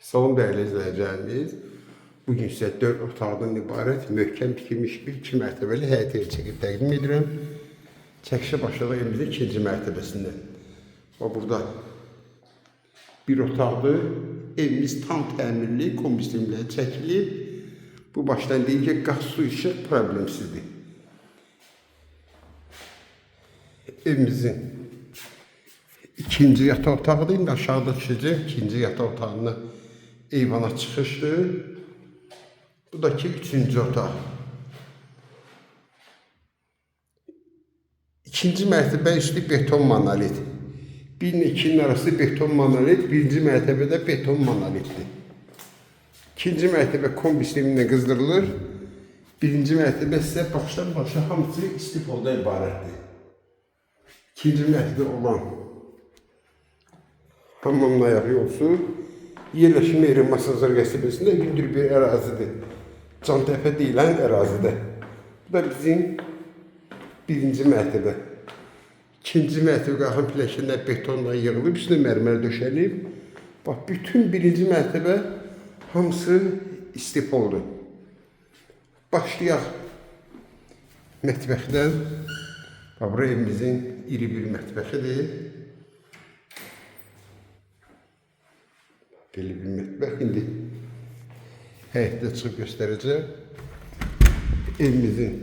Salam dəyərli izləyicilərimiz. Bugün sizə 4 otaqdan ibarət möhkəm tikilmiş bir 2 mərtəbəli həyət evi çəkib təqdim edirəm. Çəkişə başladıq evimizin 2-ci mərtəbəsindən. Və burada bir otaqdır. Evimiz tam təmirli, kombinasiyonla çəkilib. Bu başdan deyil ki, qaz, su, işıq problemsizdir. Evimizin ikinci yataq otağıdır. İndi aşağıda düşəcək. İkinci yataq otağına eyvana çıxışdır. Bu da ki, üçüncü otaq. İkinci mərtəbə üstü beton monolit. 1 ilə 2-nin arası beton monolit, birinci mərtəbədə beton monolitdir. İkinci mərtəbə kombi sistemi qızdırılır. Birinci mərtəbə sizə başdan başa hamısı istifoldan ibarətdir. İkinci mərtəbə olan hamamın ayaq yolsu yerləşmə yeri Masazır qəsəbəsində hündür bir ərazidir. Cantəpə deyilən ərazidə. Bu da bizim birinci mərtəbə. İkinci mərtəbə qalxan pilləkənlər betonla yığılıb, üstünə mərmər döşəlib. Bax, bütün birinci mərtəbə hamısı istifoldur. Başlayaq mətbəxdən. Bax, bura evimizin iri bir mətbəxidir. Belə bir mətbəx. İndi həyətdə çıxıb göstərəcək. Evimizin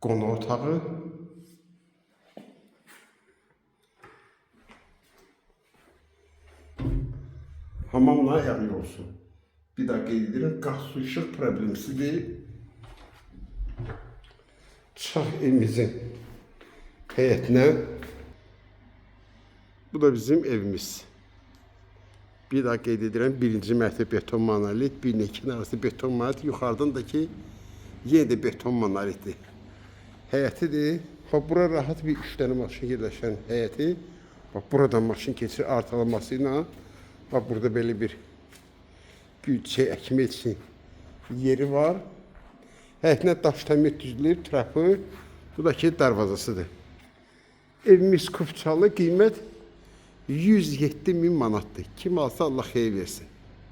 qonaq otağı. Hamamla ayaq yolsu. Bir daha qeyd edirəm, qaz, su, işıq problemsizdir. Çıxaq evimizin həyətinə. Bu da bizim evimiz. Bir daha qeyd edirəm, birinci mərtəbə beton monolit, 1 ilə 2-nin arası beton monolit, yuxarıdan da ki, yenə də beton monolitdir. Həyətidir. Bura rahat bir 3 dənə maşın yerləşən həyəti. Buradan maşın keçir artılaması ilə. Burada belə bir şey əkmək üçün yeri var. Həyətinə daş təmir düzülür, trapı. Bu da ki, darvazasıdır. Evimiz Kupçalı, qiymət 107.000 manatdır. Kim alsa Allah xeyir versin.